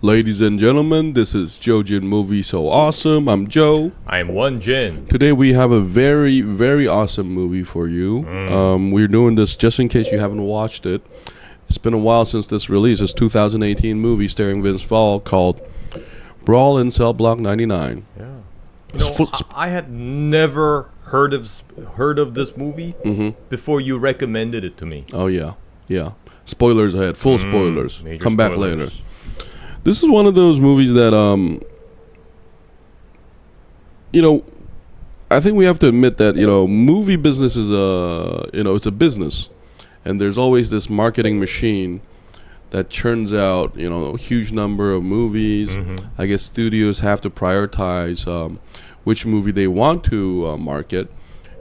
Ladies and gentlemen, this is JoeJin Movie So Awesome. I'm Joe. I'm Won-Jin. Today we have a very, very awesome movie for you. We're doing this just in case you haven't watched it. It's been a while since this release. It's 2018 movie starring Vince Vaughn called Brawl in Cell Block 99. Yeah. You know, I had never heard of this movie before you recommended it to me. Oh yeah. Spoilers ahead. Full spoilers. Come back later. This is one of those movies that I think we have to admit that movie business is it's a business, and there's always this marketing machine that churns out a huge number of movies. I guess studios have to prioritize which movie they want to market,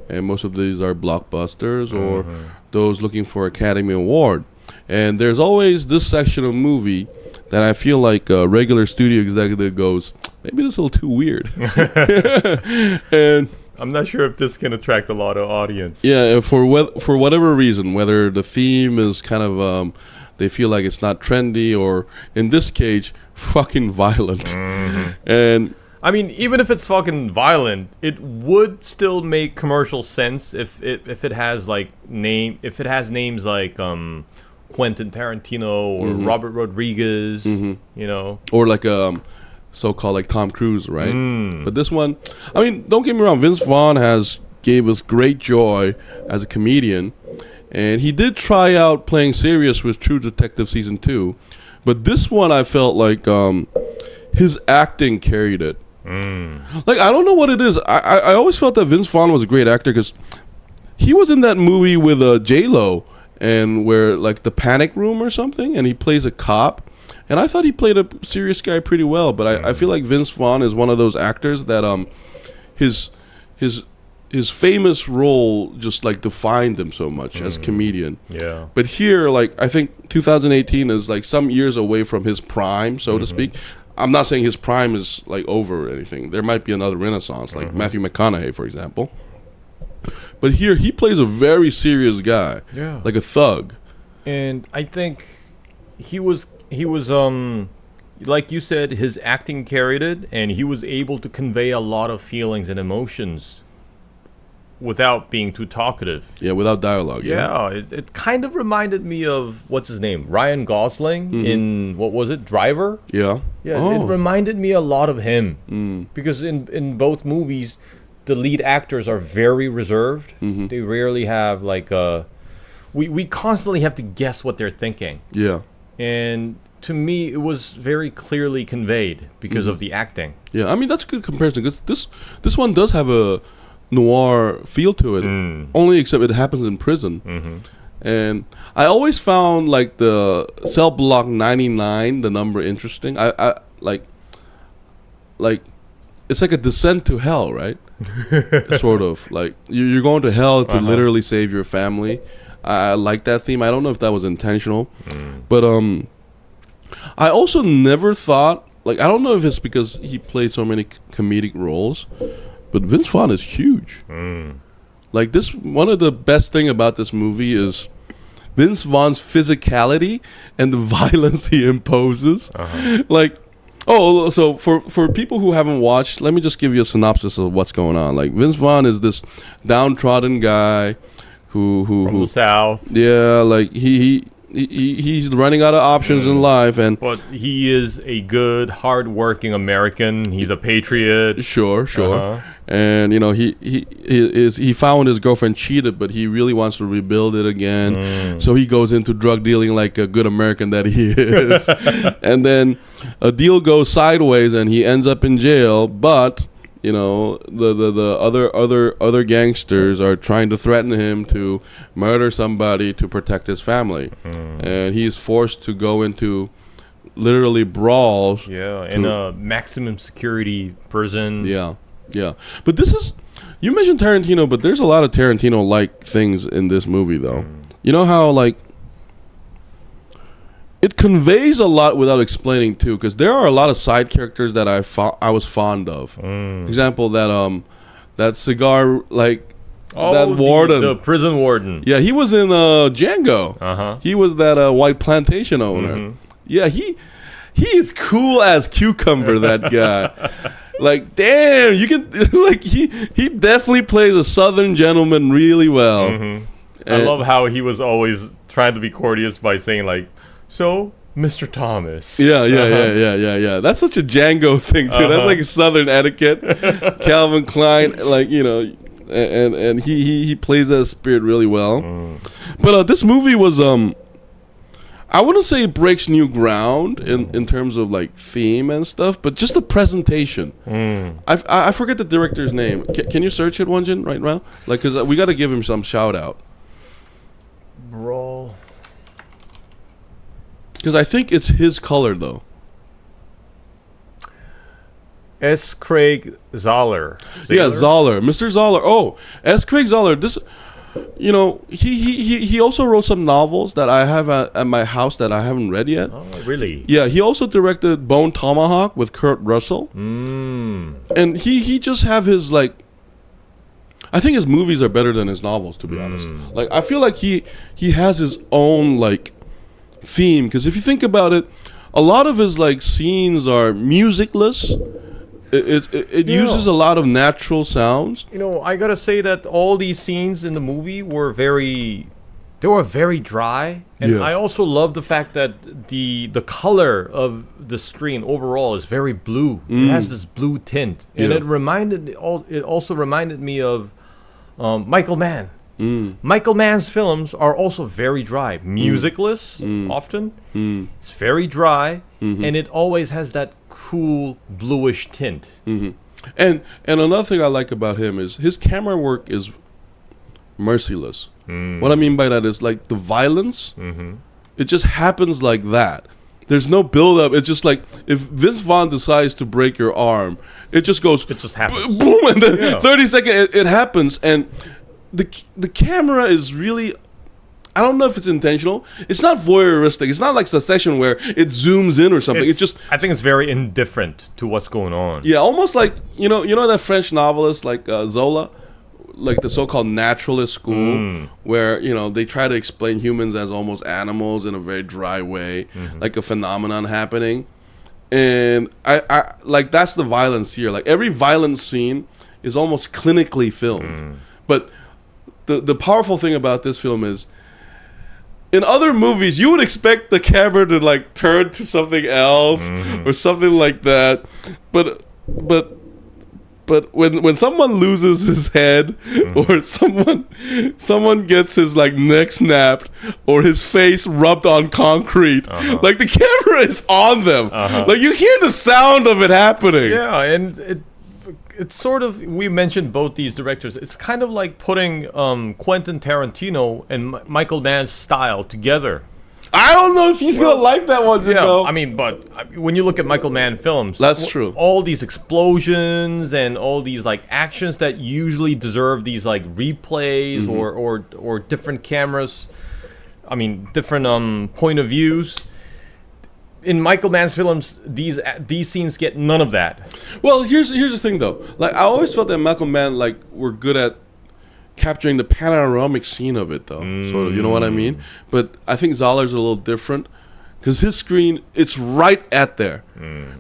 and most of these are blockbusters or those looking for Academy Award. And there's always this section of movie that I feel like a regular studio executive goes, maybe this is a little too weird. And I'm not sure if this can attract a lot of audience. Yeah, for whatever reason, whether the theme is kind of they feel like it's not trendy, or in this case, fucking violent. And I mean, even if it's fucking violent, it would still make commercial sense if it has names like Quentin Tarantino or Robert Rodriguez, or like so-called like Tom Cruise, right? But this one, I mean, don't get me wrong, Vince Vaughn gave us great joy as a comedian, and he did try out playing serious with True Detective Season 2, but this one I felt like his acting carried it. Like, I don't know what it is. I always felt that Vince Vaughn was a great actor because he was in that movie with J-Lo, and where like The Panic Room or something, and he plays a cop, and I thought he played a serious guy pretty well. But I feel like Vince Vaughn is one of those actors that his famous role just like defined him so much as a comedian. Yeah. But here, like, I think 2018 is like some years away from his prime, so to speak. I'm not saying his prime is like over or anything. There might be another renaissance, like Matthew McConaughey, for example. But here he plays a very serious guy, like a thug. And I think he was like you said, his acting carried it, and he was able to convey a lot of feelings and emotions without being too talkative. Yeah, without dialogue. Yeah, it kind of reminded me of, what's his name, Ryan Gosling in, what was it, Driver? Yeah. It reminded me a lot of him. Because in both movies, the lead actors are very reserved. They rarely have like we constantly have to guess what they're thinking. Yeah. And to me, it was very clearly conveyed because of the acting. Yeah, I mean, that's a good comparison, because this one does have a noir feel to it, only except it happens in prison. And I always found like the cell block 99, the number, interesting. I like it's like a descent to hell, right? Sort of like you're going to hell to literally save your family. I like that theme. I don't know if that was intentional, but I also never thought, like, I don't know if it's because he played so many comedic roles, but Vince Vaughn is huge. Like, this, one of the best thing about this movie is Vince Vaughn's physicality and the violence he imposes. Like, so for people who haven't watched, let me just give you a synopsis of what's going on. Like, Vince Vaughn is this downtrodden guy who from the South. Yeah, like he's running out of options in life, but he is a good, hard-working American. He's a patriot. Sure. And he found his girlfriend cheated, but he really wants to rebuild it again. So he goes into drug dealing like a good American that he is. And then a deal goes sideways, and he ends up in jail. But the other gangsters are trying to threaten him to murder somebody to protect his family, and he's forced to go into literally brawls. Yeah, in a maximum security prison. Yeah. But this is, you mentioned Tarantino, but there's a lot of Tarantino-like things in this movie, though. You know how, like, it conveys a lot without explaining too, because there are a lot of side characters that I was fond of. Example, that cigar, like, that warden, the prison warden. Yeah, he was in Django. He was that white plantation owner. Yeah, he is cool as cucumber. That guy. Like, damn, you can like he definitely plays a Southern gentleman really well. I love how he was always trying to be courteous by saying like, "So, Mr. Thomas." Yeah. That's such a Django thing too. That's like Southern etiquette. Calvin Klein, like, you know, and he plays that spirit really well. But this movie was I wouldn't say it breaks new ground in terms of like theme and stuff, but just the presentation. I forget the director's name. Can you search it, Won-Jin, right now? Like, cause we got to give him some shout out. Brawl. Because I think it's his color though. S. Craig Zahler. Yeah, Zahler, Mr. Zahler. Oh, S. Craig Zahler. This, you know, he also wrote some novels that I have at my house that I haven't read yet. Oh, really? Yeah, he also directed Bone Tomahawk with Kurt Russell. And he just have his like. I think his movies are better than his novels, to be honest. Like, I feel like he has his own like theme, because if you think about it, a lot of his like scenes are musicless. It uses a lot of natural sounds. You know, I gotta say that all these scenes in the movie were very dry, and I also love the fact that the color of the screen overall is very blue. It has this blue tint, and it also reminded me of Michael Mann. Michael Mann's films are also very dry, musicless often. It's very dry, and it always has that cool bluish tint. And another thing I like about him is his camera work is merciless. What I mean by that is like the violence. It just happens like that. There's no build up. It's just like if Vince Vaughn decides to break your arm, it just goes. It just happens. Boom, and then 30 seconds it happens, and the camera is really, I don't know if it's intentional. It's not voyeuristic. It's not like Succession where it zooms in or something. It's just, I think it's very indifferent to what's going on. Yeah, almost like you know that French novelist like Zola, like the so-called naturalist school, where you know they try to explain humans as almost animals in a very dry way, like a phenomenon happening. And I like that's the violence here. Like every violent scene is almost clinically filmed, but the powerful thing about this film is, in other movies, you would expect the camera to like turn to something else or something like that, but when someone loses his head or someone gets his like neck snapped or his face rubbed on concrete, like the camera is on them, like you hear the sound of it happening. Yeah, and it's sort of, we mentioned both these directors. It's kind of like putting Quentin Tarantino and Michael Mann's style together. I don't know if he's gonna like that one, I mean, but when you look at Michael Mann films, that's true. All these explosions and all these like actions that usually deserve these like replays or different cameras. I mean, different point of views. In Michael Mann's films, these scenes get none of that. Well, here's the thing though. Like I always felt that Michael Mann like were good at capturing the panoramic scene of it though. Sort of, you know what I mean? But I think Zahler's a little different because his screen, it's right at there.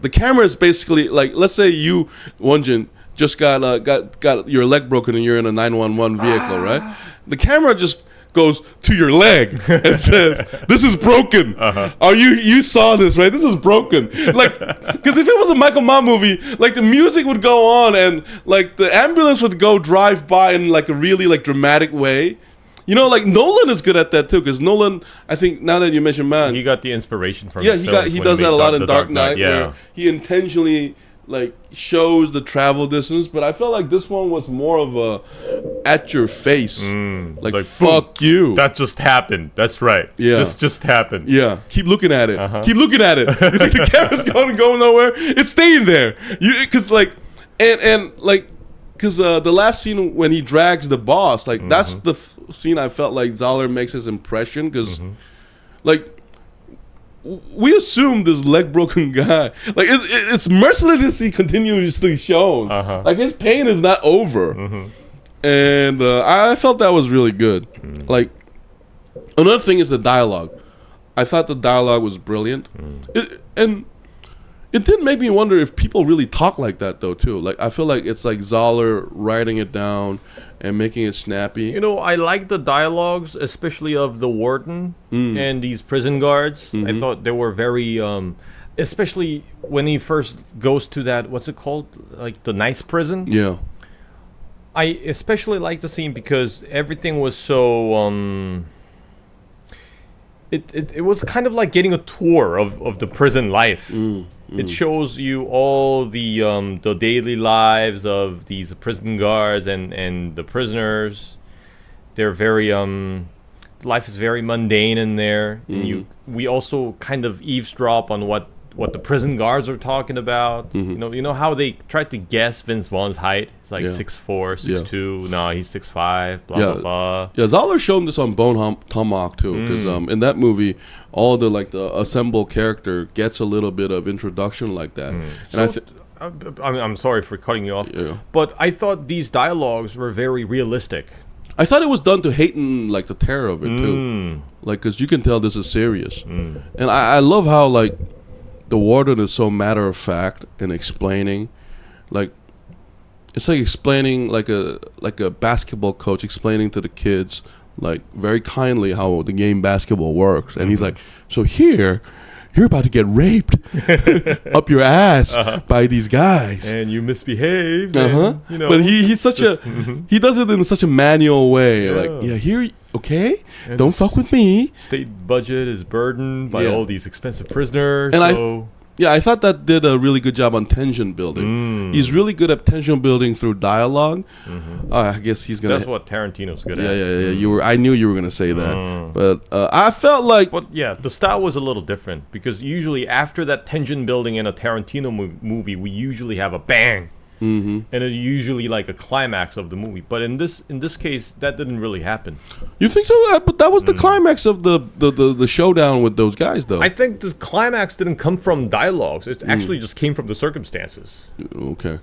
The camera is basically like, let's say you, Won-Jin, just got your leg broken and you're in a 911 vehicle, right? The camera just goes to your leg and says, "This is broken. You saw this, right? This is broken." Like, because if it was a Michael Mann movie, like the music would go on and like the ambulance would go drive by in like a really like dramatic way. You know, like Nolan is good at that too. Because Nolan, I think now that you mention Mann, he got the inspiration from. Yeah, he does that a lot in Dark Knight, where he intentionally like shows the travel distance, but I felt like this one was more of a at your face, like fuck boom, you. That just happened. That's right. Yeah, this just happened. Yeah, keep looking at it. Keep looking at it. You think the camera's going nowhere? It's staying there. Because like, and like, because the last scene when he drags the boss, like that's the scene I felt like Zahler makes his impression because, like. We assume this leg broken guy, like it's mercilessly continuously shown. Like his pain is not over, And I felt that was really good. Like, another thing is the dialogue. I thought the dialogue was brilliant. And it did make me wonder if people really talk like that, though, too. Like, I feel like it's like Zahler writing it down and making it snappy. You know, I like the dialogues, especially of the Warden and these prison guards. I thought they were very, especially when he first goes to that, what's it called? Like the nice prison? Yeah. I especially like the scene because everything was so, It was kind of like getting a tour of the prison life. It shows you all the daily lives of these prison guards and the prisoners. They're very life is very mundane in there. And we also kind of eavesdrop on what the prison guards are talking about. You know how they tried to guess Vince Vaughn's height. It's like 6'4", 6'2". No, he's 6'5". Blah blah blah. Yeah, Zahler showed this on Bone Tomahawk too, because in that movie, all the assembled character gets a little bit of introduction like that. And I'm sorry for cutting you off, but I thought these dialogues were very realistic. I thought it was done to heighten like the terror of it too, like because you can tell this is serious. And I love how like the Warden is so matter of fact in explaining, like it's like explaining like a basketball coach explaining to the kids like very kindly how the game basketball works, and he's like, so here you're about to get raped up your ass by these guys, and you misbehaved. And, you know, but he's such he does it in such a manual way, like here, okay, and don't fuck with me. State budget is burdened by all these expensive prisoners, and I thought that did a really good job on tension building. He's really good at tension building through dialogue. I guess he's gonna. That's what Tarantino's good at. Yeah. I knew you were gonna say that, but I felt like. But yeah, the style was a little different because usually after that tension building in a Tarantino movie, we usually have a bang. And it's usually like a climax of the movie, but in this case, that didn't really happen. You think so? But that was the climax of the showdown with those guys, though. I think the climax didn't come from dialogues; it actually just came from the circumstances. Okay.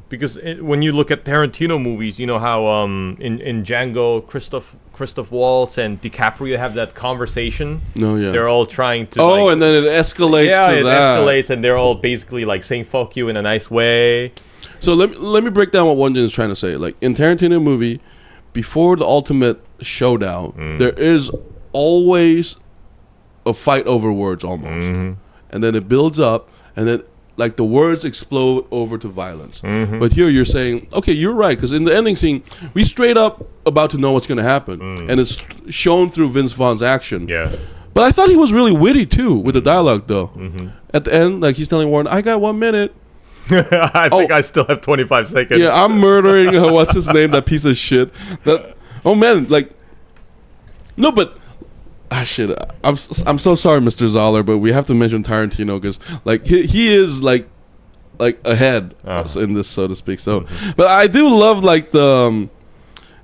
Because when you look at Tarantino movies, you know how in Django, Christoph Waltz and DiCaprio have that conversation. No, yeah. They're all trying to. Oh, and then it escalates. Yeah, to it that. escalates, and they're all basically like saying "fuck you" in a nice way. So let me break down what Won-Jin is trying to say. Like in Tarantino movie, before the ultimate showdown, there is always a fight over words almost, and then it builds up, and then like the words explode over to violence. But here you're saying, okay, you're right, because in the ending scene, we straight up about to know what's going to happen, and it's shown through Vince Vaughn's action. Yeah. But I thought he was really witty too with the dialogue though. At the end, like he's telling Warden, "I got 1 minute." I think I still have 25 seconds. Yeah, I'm murdering what's his name, that piece of shit. Oh man, like no, but shit. I'm so sorry, Mr. Zahler, but we have to mention Tarantino because like he is like ahead in this, so to speak. So, but I do love like the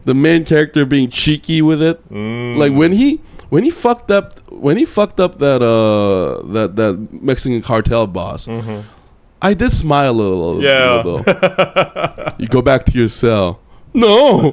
main character being cheeky with it. Like when he fucked up that Mexican cartel boss. I did smile a little. You go back to your cell. No.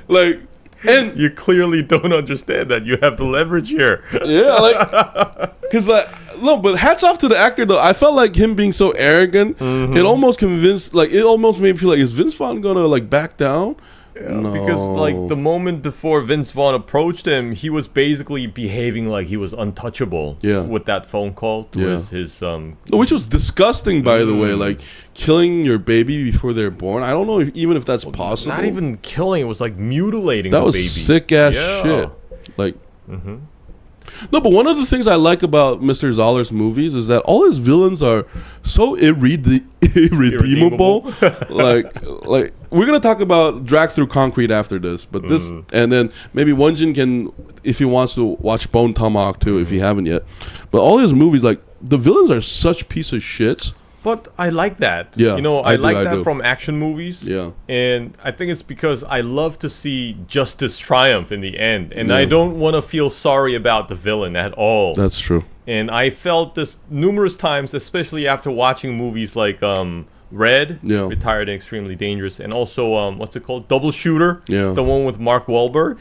Like, and you clearly don't understand that you have the leverage here. Yeah, like, because like, no, but hats off to the actor though. I felt like him being so arrogant. It almost it almost made me feel like, is Vince Vaughn gonna like back down? Yeah, no. Because like the moment before Vince Vaughn approached him, he was basically behaving like he was untouchable. Yeah. With that phone call to his which was disgusting, by the way. Like killing your baby before they're born. I don't know even if that's possible. Not even killing. It was like mutilating. That the was baby. Sick ass shit. Like. No, but one of the things I like about Mr. Zahler's movies is that all his villains are so irredeemable. like we're gonna talk about Drag Through Concrete after this, but this, and then maybe Won-Jin can, if he wants to, watch Bone Tomahawk too, if he haven't yet. But all his movies, like the villains are such piece of shits. But I like that. Yeah, you know, I like that from action movies. Yeah. And I think it's because I love to see justice triumph in the end. And I don't want to feel sorry about the villain at all. That's true. And I felt this numerous times, especially after watching movies like Red, Yeah. Retired and Extremely Dangerous, and also what's it called? Double Shooter. Yeah. The one with Mark Wahlberg.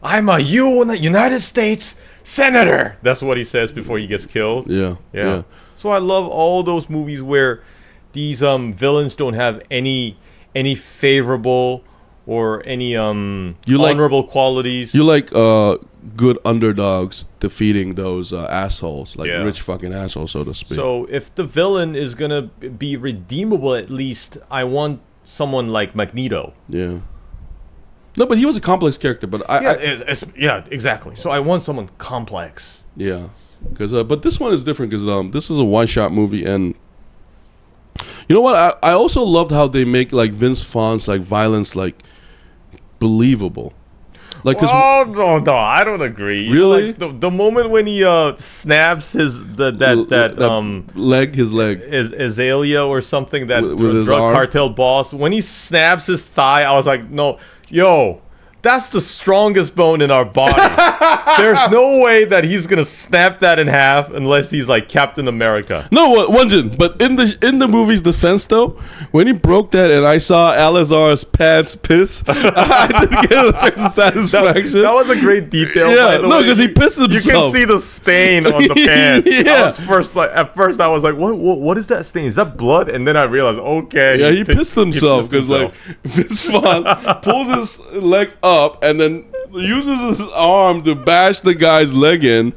I'm a United States Senator. That's what he says before he gets killed. Yeah. So I love all those movies where these villains don't have any favorable or any honorable qualities. You like good underdogs defeating those assholes, like rich fucking assholes, so to speak. So if the villain is gonna be redeemable, at least I want someone like Magneto. Yeah. No, but he was a complex character. But yeah, exactly. So I want someone complex. Yeah, because but this one is different because this is a one-shot movie, and you know what? I also loved how they make like Vince Vaughn's like violence like believable. Like, no, I don't agree. Really? Like, the moment when he snaps his his leg, is Azalea or something, that with drug cartel boss. When he snaps his thigh, I was like, no, yo. That's the strongest bone in our body. There's no way that he's gonna snap that in half unless he's like Captain America. No, Won-Jin, but in the movie's defense though, when he broke that and I saw Alazar's pants piss, I did get a certain satisfaction. That was a great detail. Yeah, by the no, way. because he pissed himself. You can see the stain on the pants. Yeah. At first I was like, what is that stain? Is that blood? And then I realized, okay. Yeah, he pissed himself because like Vince Vaughn pulls his leg up and then uses his arm to bash the guy's leg in.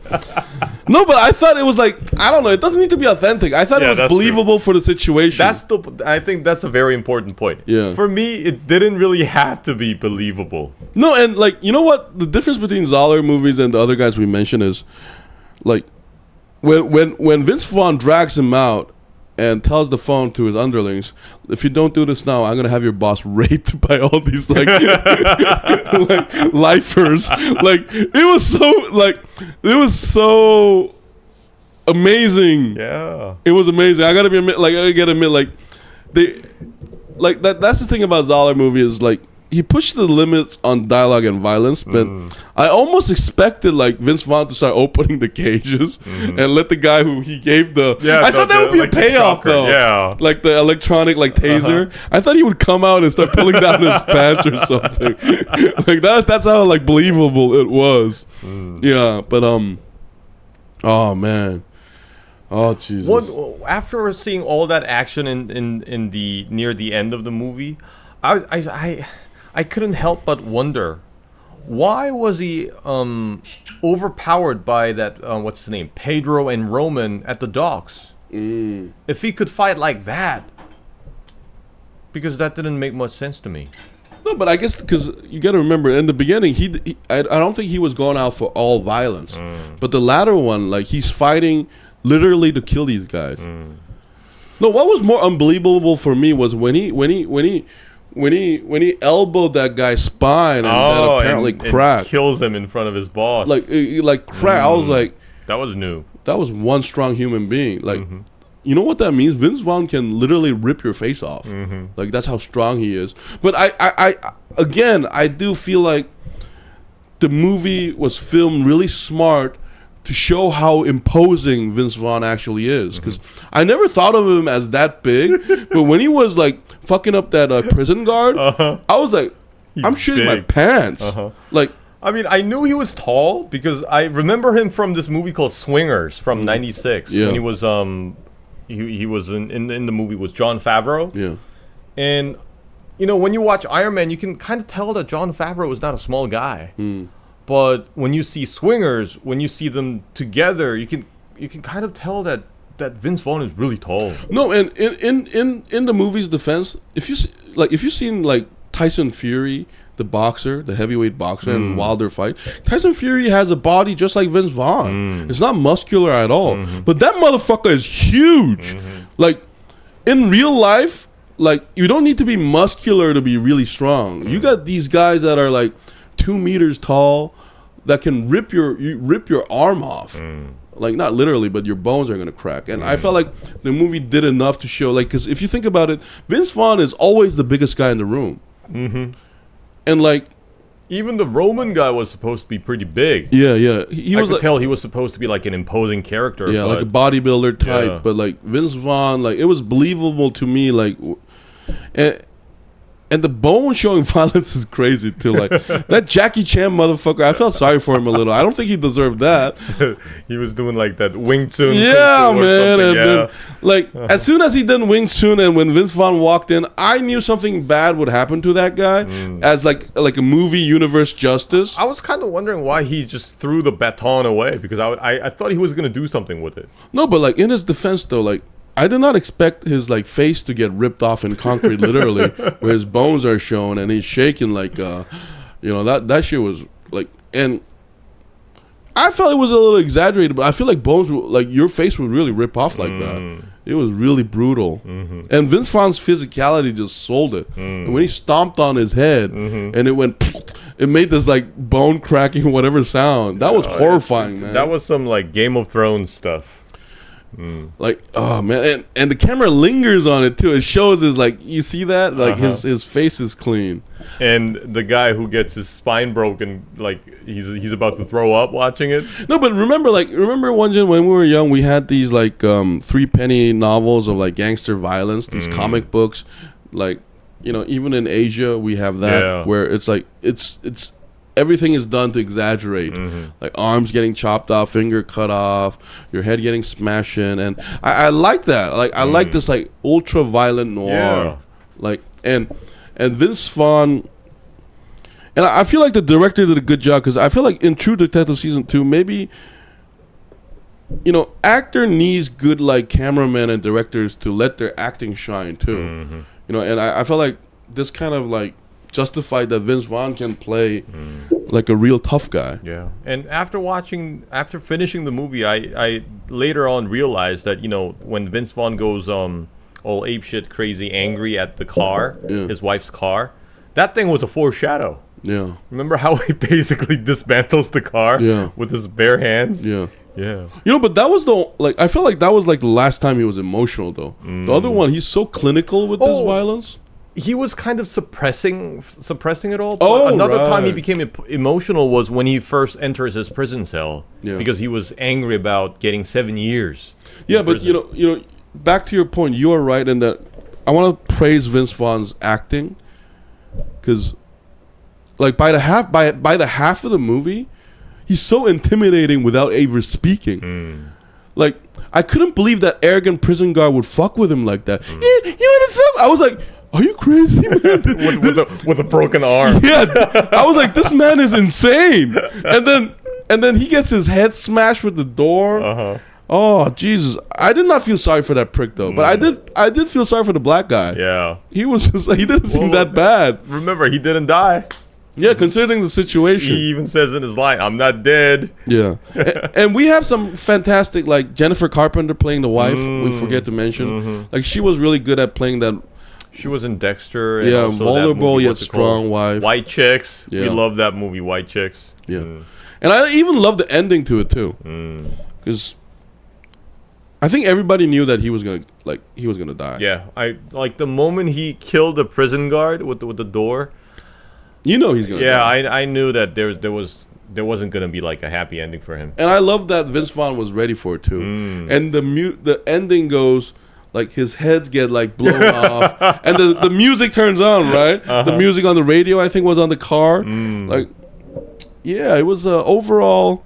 No, but I thought it was like, I don't know, it doesn't need to be authentic. I thought it was believable for the situation. I think that's a very important point. Yeah. For me, it didn't really have to be believable. No, and like, you know what? The difference between Zahler movies and the other guys we mentioned is like when Vince Vaughn drags him out and tells the phone to his underlings, if you don't do this now, I'm gonna have your boss raped by all these like like lifers. Like it was so amazing. Yeah, it was amazing. I gotta admit, like they like that's the thing about Zahler movie is like he pushed the limits on dialogue and violence, but I almost expected like Vince Vaughn to start opening the cages and let the guy who he gave I thought that would be like a payoff though. Yeah, like the electronic like taser. I thought he would come out and start pulling down his pants or something. Like that's how like believable it was. Yeah, but oh man. Oh Jesus! After seeing all that action in the near the end of the movie, I couldn't help but wonder, why was he overpowered by that what's his name, Pedro and Roman at the docks? If he could fight like that, because that didn't make much sense to me. No, but I guess because you got to remember in the beginning, I don't think he was going out for all violence, but the latter one, like he's fighting literally to kill these guys. No, what was more unbelievable for me was when he elbowed that guy's spine and that apparently cracked. And kills him in front of his boss. Like crack. I was like, that was new. That was one strong human being. Like, you know what that means? Vince Vaughn can literally rip your face off. Like that's how strong he is. But I do feel like the movie was filmed really smart to show how imposing Vince Vaughn actually is. Because I never thought of him as that big, but when he was like fucking up that prison guard, I was like, I'm shitting my pants. Like, I mean, I knew he was tall because I remember him from this movie called Swingers from '96 when he was he was in the movie with Jon Favreau. Yeah, and you know when you watch Iron Man, you can kind of tell that Jon Favreau is not a small guy. But when you see Swingers, when you see them together, you can kind of tell that Vince Vaughn is really tall. No, and in the movie's defense, if you've seen like Tyson Fury, the boxer, the heavyweight boxer, and Wilder fight, Tyson Fury has a body just like Vince Vaughn. It's not muscular at all, but that motherfucker is huge. Like in real life, like you don't need to be muscular to be really strong. You got these guys that are like 2 meters tall that can rip your arm off. Like not literally, but your bones are gonna crack. And I felt like the movie did enough to show, like, because if you think about it, Vince Vaughn is always the biggest guy in the room. And like, Even the Roman guy was supposed to be pretty big. Yeah, yeah. He I was could like, tell he was supposed to be like an imposing character. yeah, but like a bodybuilder type. Yeah. But like Vince Vaughn, like it was believable to me. Like, and the bone showing violence is crazy too. Like that Jackie Chan motherfucker, I felt sorry for him a little. I don't think he deserved that. he was doing like that Wing Chun. Yeah, Kung Fu or man. something, And yeah. then, like as soon as he did Wing Chun, and when Vince Vaughn walked in, I knew something bad would happen to that guy as like a movie universe justice. I was kind of wondering why he just threw the baton away, because I thought he was gonna do something with it. No, but like in his defense though, like I did not expect his like face to get ripped off in concrete, literally, where his bones are shown and he's shaking like, that shit was like, and I felt it was a little exaggerated, but I feel like bones, like your face would really rip off like that. It was really brutal, and Vince Vaughn's physicality just sold it. And when he stomped on his head and it went, it made this like bone cracking whatever sound. That was horrifying, man. That was some like Game of Thrones stuff. Like, oh man, and the camera lingers on it too. It shows his like, you see that, like his face is clean. And the guy who gets his spine broken, like he's about to throw up watching it. No, but remember Won-Jin, when we were young, we had these like 3-penny novels of like gangster violence, these comic books, like, even in Asia we have that, where it's like it's everything is done to exaggerate, like arms getting chopped off, finger cut off, your head getting smashed in, and I like that. Like I like this like ultra violent noir, like and Vince Vaughn, and I feel like the director did a good job, because I feel like in True Detective season 2, maybe actor needs good like cameramen and directors to let their acting shine too, and I felt like this kind of like justified that Vince Vaughn can play like a real tough guy. Yeah. And after finishing the movie, I later on realized that, when Vince Vaughn goes all apeshit crazy angry at the car, his wife's car, that thing was a foreshadow. Yeah. Remember how he basically dismantles the car with his bare hands? Yeah. Yeah. But that was I felt like that was like the last time he was emotional though. The other one, he's so clinical with this violence. He was kind of suppressing it all. But another time he became emotional was when he first enters his prison cell, because he was angry about getting 7 years. Yeah, but back to your point, you are right in that. I want to praise Vince Vaughn's acting, because like by the half of the movie, he's so intimidating without ever speaking. Like I couldn't believe that arrogant prison guard would fuck with him like that. I was like, are you crazy, man? with a broken arm. Yeah, I was like, this man is insane. And then he gets his head smashed with the door. Oh Jesus! I did not feel sorry for that prick though, but I did feel sorry for the black guy. Yeah, he was just like, he didn't seem that bad. Remember, he didn't die. Yeah, considering the situation. He even says in his line, "I'm not dead." Yeah, and we have some fantastic, like Jennifer Carpenter playing the wife. We forget to mention, like she was really good at playing that. She was in Dexter. And also vulnerable movie, yet strong wife. White Chicks. Yeah. We love that movie, White Chicks. Yeah, and I even love the ending to it too, because I think everybody knew that he was gonna die. Yeah, I like the moment he killed the prison guard with the door. He's gonna. Yeah, die. I knew that there wasn't gonna be like a happy ending for him. And I love that Vince Vaughn was ready for it too. And the ending goes like his heads get like blown off, and the music turns on, right? The music on the radio, I think, was on the car. Like, yeah, it was overall.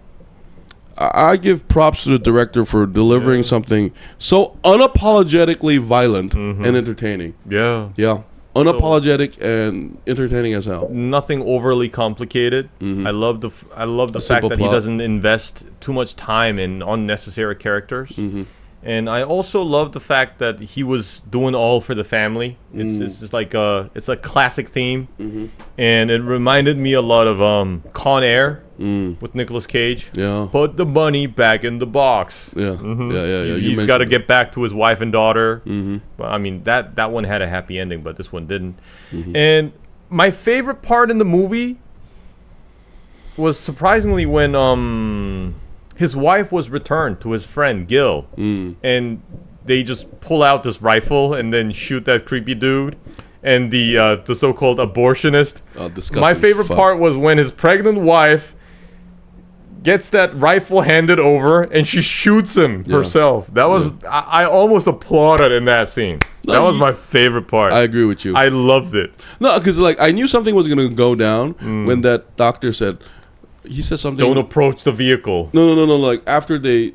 I give props to the director for delivering something so unapologetically violent and entertaining. Yeah. Yeah. Unapologetic and entertaining as hell. Nothing overly complicated. I love the fact that he doesn't invest too much time in unnecessary characters. And I also love the fact that he was doing all for the family. It's just like it's a classic theme, and it reminded me a lot of Con Air with Nicolas Cage. Yeah, put the money back in the box. Yeah, yeah. He's got to get back to his wife and daughter. But I mean that one had a happy ending, but this one didn't. And my favorite part in the movie was surprisingly when his wife was returned to his friend Gil, and they just pull out this rifle and then shoot that creepy dude, and the so-called abortionist. Oh, disgusting. My favorite fuck. part was when his pregnant wife gets that rifle handed over and she shoots him herself. That was I almost applauded in that scene. That was my favorite part. I agree with you. I loved it. No, because like I knew something was gonna go down when that doctor said. He said something. Don't approach the vehicle. No. Like after they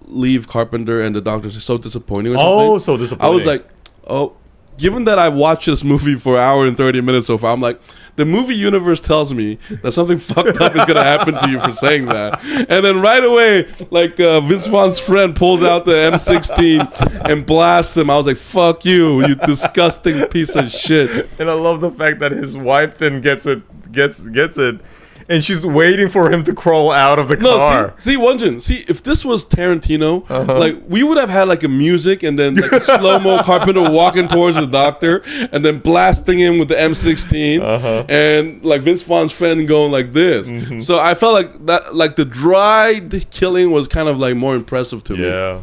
leave Carpenter and the doctors are so disappointing or something. Oh, so disappointing. I was like, oh, given that I've watched this movie for an hour and 30 minutes so far, I'm like, the movie universe tells me that something fucked up is gonna happen to you for saying that. And then right away, like Vince Vaughn's friend pulls out the M16 and blasts him. I was like, fuck you, you disgusting piece of shit. And I love the fact that his wife then gets it. And she's waiting for him to crawl out of the car. See, Won-Jin, if this was Tarantino, like we would have had like a music and then like a slow-mo Carpenter walking towards the doctor and then blasting him with the M16 and like Vince Vaughn's friend going like this. So I felt like that, like the dry killing was kind of like more impressive to me. Yeah.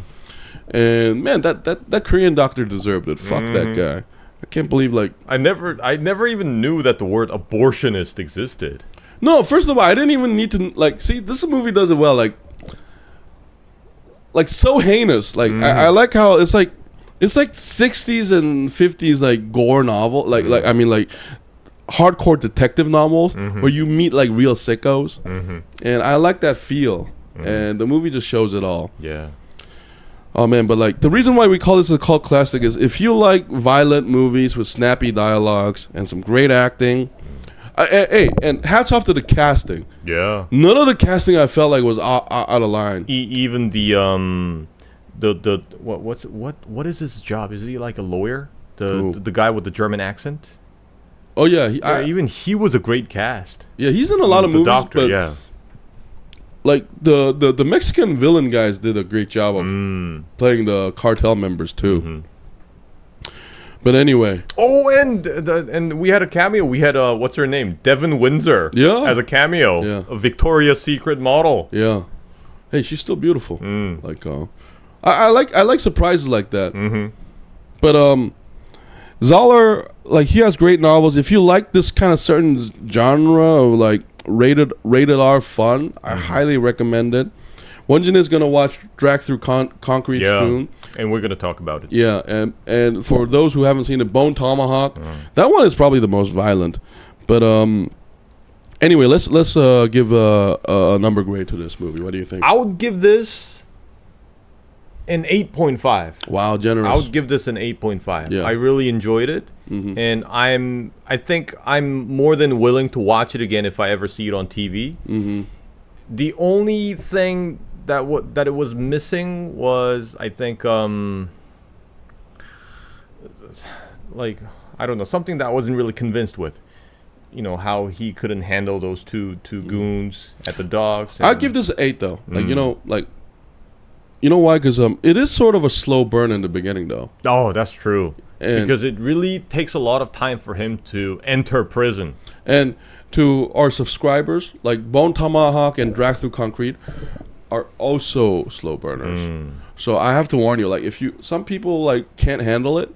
And man, that Korean doctor deserved it. Fuck that guy. I can't believe like I never even knew that the word abortionist existed. No, first of all, I didn't even need to like see this movie does it well, like so heinous. Like I like how it's like 60s and 50s like gore novel, like I mean like hardcore detective novels where you meet like real sickos, and I like that feel, and the movie just shows it all. Yeah. Oh man, but like the reason why we call this a cult classic is if you like violent movies with snappy dialogues and some great acting. Hey, and hats off to the casting. Yeah. None of the casting I felt like was out of line. Even what is his job? Is he like a lawyer? The guy with the German accent? Oh yeah, even he was a great cast. Yeah, he's in a lot of movies. Doctor, but yeah. Like the Mexican villain guys did a great job of playing the cartel members too. But anyway. Oh, and we had a cameo. We had what's her name? Devin Windsor. Yeah. As a cameo. Yeah. A Victoria's Secret model. Yeah. Hey, she's still beautiful. Like I like surprises like that. But Zahler, like he has great novels. If you like this kind of certain genre of like rated R fun, I highly recommend it. Won-Jin is gonna watch Drag Through Concrete soon, and we're gonna talk about it. Yeah, and for those who haven't seen it, Bone Tomahawk, that one is probably the most violent. But anyway, let's give a number grade to this movie. What do you think? I would give this an 8.5. Wow, generous. I would give this an 8.5. Yeah. I really enjoyed it, and I think I'm more than willing to watch it again if I ever see it on TV. The only thing that it was missing was, I think, like, I don't know, something that I wasn't really convinced with. You know, how he couldn't handle those two goons at the dogs. I'd give this an 8 though. Like you know why? Because it is sort of a slow burn in the beginning though. Oh, that's true. And because it really takes a lot of time for him to enter prison. And to our subscribers, like Bone Tomahawk and Drag Through Concrete are also slow burners. So I have to warn you, like some people like can't handle it,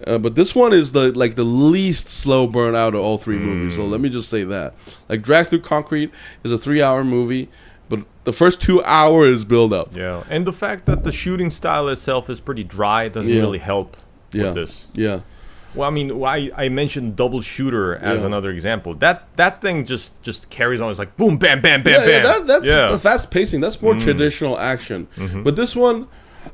but this one is the least slow burn out of all three movies. So let me just say that. Like Drag Through Concrete is a 3-hour movie, but the first 2 hours build up. Yeah, and the fact that the shooting style itself is pretty dry doesn't really help with this. Yeah. Well, I mean, I mentioned Double Shooter as another example. That thing just carries on. It's like boom, bam, bam, bam, bam. That's fast pacing. That's more traditional action. But this one,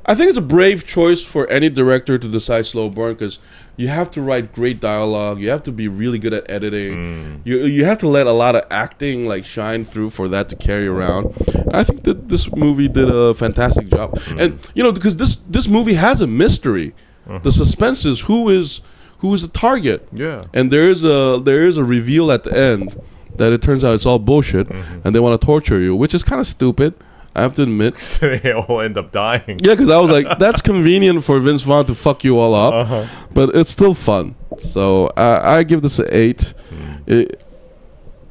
I think it's a brave choice for any director to decide slow burn because you have to write great dialogue. You have to be really good at editing. You have to let a lot of acting like shine through for that to carry around. And I think that this movie did a fantastic job. And because this movie has a mystery. The suspense is who is the target. Yeah. And there is a reveal at the end that it turns out it's all bullshit and they want to torture you, which is kind of stupid, I have to admit. They all end up dying. Yeah, because I was like, that's convenient for Vince Vaughn to fuck you all up, but it's still fun. So I give this an 8.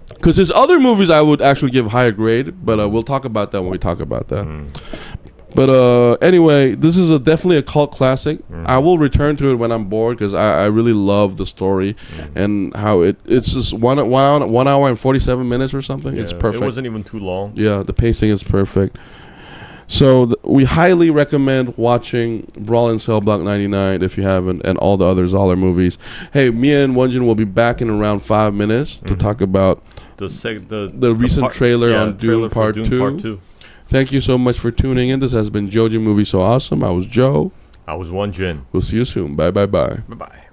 Because there's other movies I would actually give higher grade, but we'll talk about that when we talk about that. But anyway, this is definitely a cult classic. I will return to it when I'm bored because I really love the story and how it's just one hour and 47 minutes or something. It's perfect. It wasn't even too long. Yeah, the pacing is perfect. So we highly recommend watching Brawl in Cell Block 99 if you haven't, and all the other Zahler movies. Hey, me and Won-Jin will be back in around 5 minutes to talk about the recent trailer on Dune Part 2. Thank you so much for tuning in. This has been JoeJin Movie So Awesome. I was Joe. I was Won-Jin. We'll see you soon. Bye, bye, bye. Bye-bye.